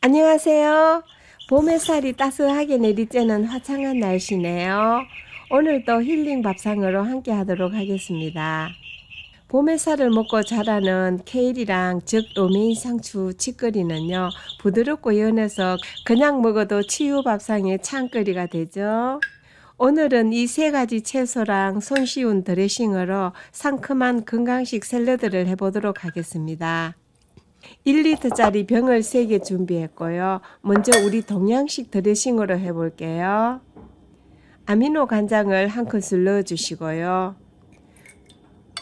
안녕하세요. 봄 햇살이 따스하게 내리쬐는 화창한 날씨네요. 오늘도 힐링 밥상으로 함께 하도록 하겠습니다. 봄 햇살을 먹고 자라는 케일이랑 즉 로메인 상추 치거리는요, 부드럽고 연해서 그냥 먹어도 치유 밥상의 찬거리가 되죠. 오늘은 이 세 가지 채소랑 손쉬운 드레싱으로 상큼한 건강식 샐러드를 해보도록 하겠습니다. 1리터짜리 병을 3개 준비했고요. 먼저 우리 동양식 드레싱으로 해볼게요. 아미노 간장을 1큰술 넣어주시고요.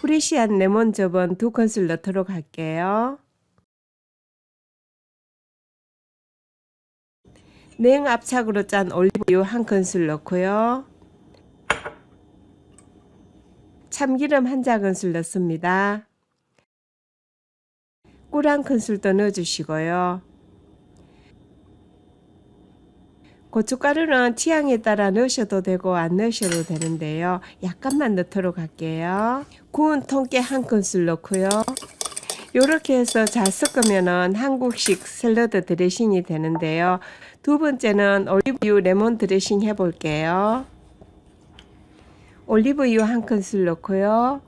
프레시한 레몬즙은 2큰술 넣도록 할게요. 냉압착으로 짠 올리브유 1큰술 넣고요. 참기름 1작은술 넣습니다. 꿀 1큰술 더 넣어주시고요. 고춧가루는 취향에 따라 넣으셔도 되고 안 넣으셔도 되는데요. 약간만 넣도록 할게요. 구운 통깨 1큰술 넣고요. 이렇게 해서 잘 섞으면 한국식 샐러드 드레싱이 되는데요. 두 번째는 올리브유 레몬 드레싱 해볼게요. 올리브유 1큰술 넣고요.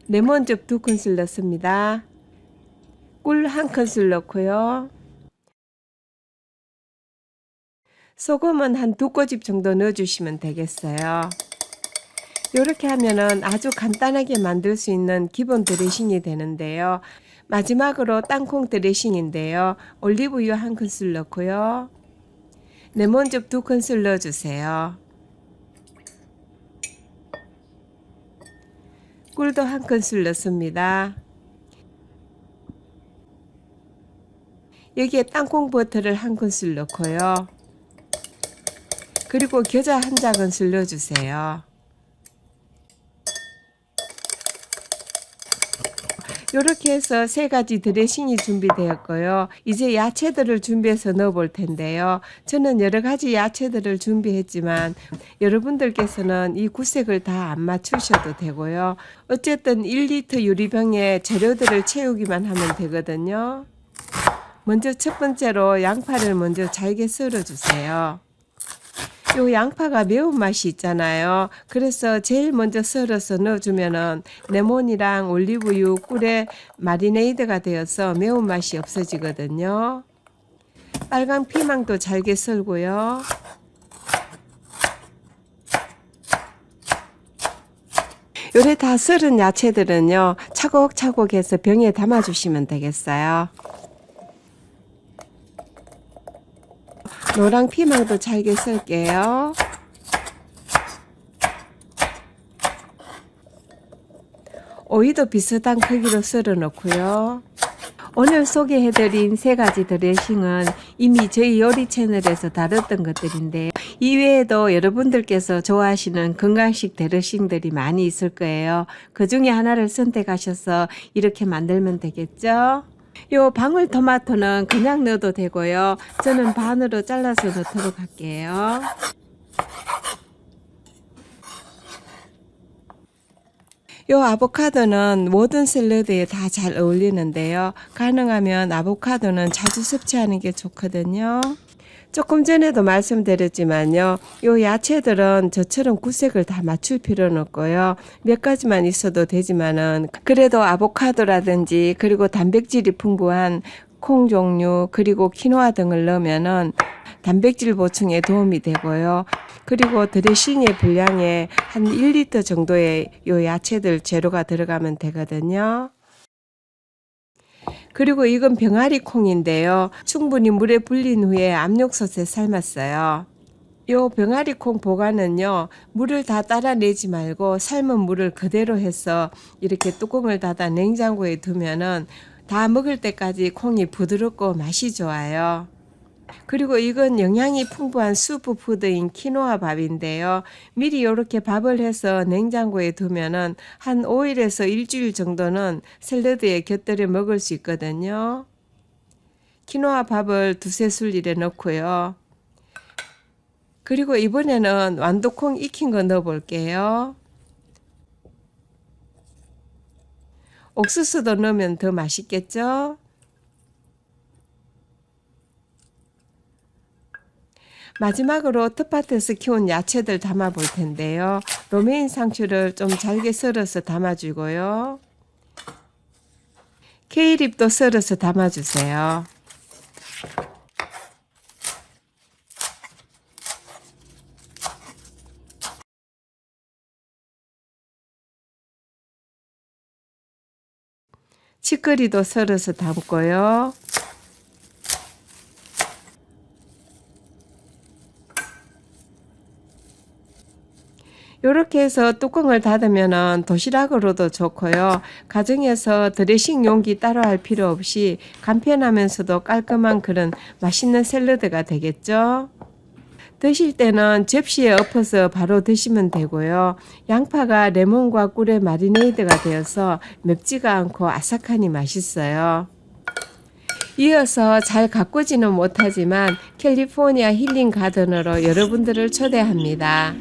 레몬즙 2큰술 넣습니다. 꿀 1큰술 넣고요. 소금은 한 2꼬집 정도 넣어주시면 되겠어요. 이렇게 하면은 아주 간단하게 만들 수 있는 기본 드레싱이 되는데요. 마지막으로 땅콩 드레싱인데요. 올리브유 1큰술 넣고요. 레몬즙 2큰술 넣어주세요. 꿀도 1큰술 넣습니다. 여기에 땅콩 버터를 1큰술 넣고요. 그리고 겨자 1작은술 넣어주세요. 이렇게 해서 세 가지 드레싱이 준비되었고요. 이제 야채들을 준비해서 넣어 볼 텐데요. 저는 여러 가지 야채들을 준비했지만 여러분들께서는 이 구색을 다 안 맞추셔도 되고요. 어쨌든 1리터 유리병에 재료들을 채우기만 하면 되거든요. 먼저 첫 번째로 양파를 먼저 잘게 썰어 주세요. 요 양파가 매운맛이 있잖아요. 그래서 제일 먼저 썰어서 넣어주면은 레몬이랑 올리브유, 꿀에 마리네이드가 되어서 매운맛이 없어지거든요. 빨간 피망도 잘게 썰고요. 요래 다 썰은 야채들은요, 차곡차곡 해서 병에 담아주시면 되겠어요. 노랑 피망도 잘게 썰게요. 오이도 비슷한 크기로 썰어 놓고요. 오늘 소개해드린 세 가지 드레싱은 이미 저희 요리 채널에서 다뤘던 것들인데, 이외에도 여러분들께서 좋아하시는 건강식 드레싱들이 많이 있을 거예요. 그 중에 하나를 선택하셔서 이렇게 만들면 되겠죠? 요 방울토마토는 그냥 넣어도 되고요. 저는 반으로 잘라서 넣도록 할게요. 요 아보카도는 모든 샐러드에 다 잘 어울리는데요. 가능하면 아보카도는 자주 섭취하는 게 좋거든요. 조금 전에도 말씀드렸지만요. 요 야채들은 저처럼 구색을 다 맞출 필요는 없고요. 몇 가지만 있어도 되지만은 그래도 아보카도라든지 그리고 단백질이 풍부한 콩 종류 그리고 키노아 등을 넣으면은 단백질 보충에 도움이 되고요. 그리고 드레싱의 분량에 한 1리터 정도의 요 야채들 재료가 들어가면 되거든요. 그리고 이건 병아리 콩인데요. 충분히 물에 불린 후에 압력솥에 삶았어요. 요 병아리 콩 보관은요, 물을 다 따라내지 말고 삶은 물을 그대로 해서 이렇게 뚜껑을 닫아 냉장고에 두면은 다 먹을 때까지 콩이 부드럽고 맛이 좋아요. 그리고 이건 영양이 풍부한 슈퍼푸드인 키노아 밥인데요. 미리 이렇게 밥을 해서 냉장고에 두면은 한 5일에서 일주일 정도는 샐러드에 곁들여 먹을 수 있거든요. 키노아 밥을 2~3술 이래 넣고요. 그리고 이번에는 완두콩 익힌 거 넣어 볼게요. 옥수수도 넣으면 더 맛있겠죠? 마지막으로 텃밭에서 키운 야채들 담아 볼 텐데요. 로메인 상추를 좀 잘게 썰어서 담아주고요. 케일잎도 썰어서 담아주세요. 치커리도 썰어서 담고요. 이렇게 해서 뚜껑을 닫으면 도시락으로도 좋고요. 가정에서 드레싱 용기 따로 할 필요 없이 간편하면서도 깔끔한 그런 맛있는 샐러드가 되겠죠. 드실 때는 접시에 엎어서 바로 드시면 되고요. 양파가 레몬과 꿀의 마리네이드가 되어서 맵지가 않고 아삭하니 맛있어요. 이어서 잘 가꾸지는 못하지만 캘리포니아 힐링 가든으로 여러분들을 초대합니다.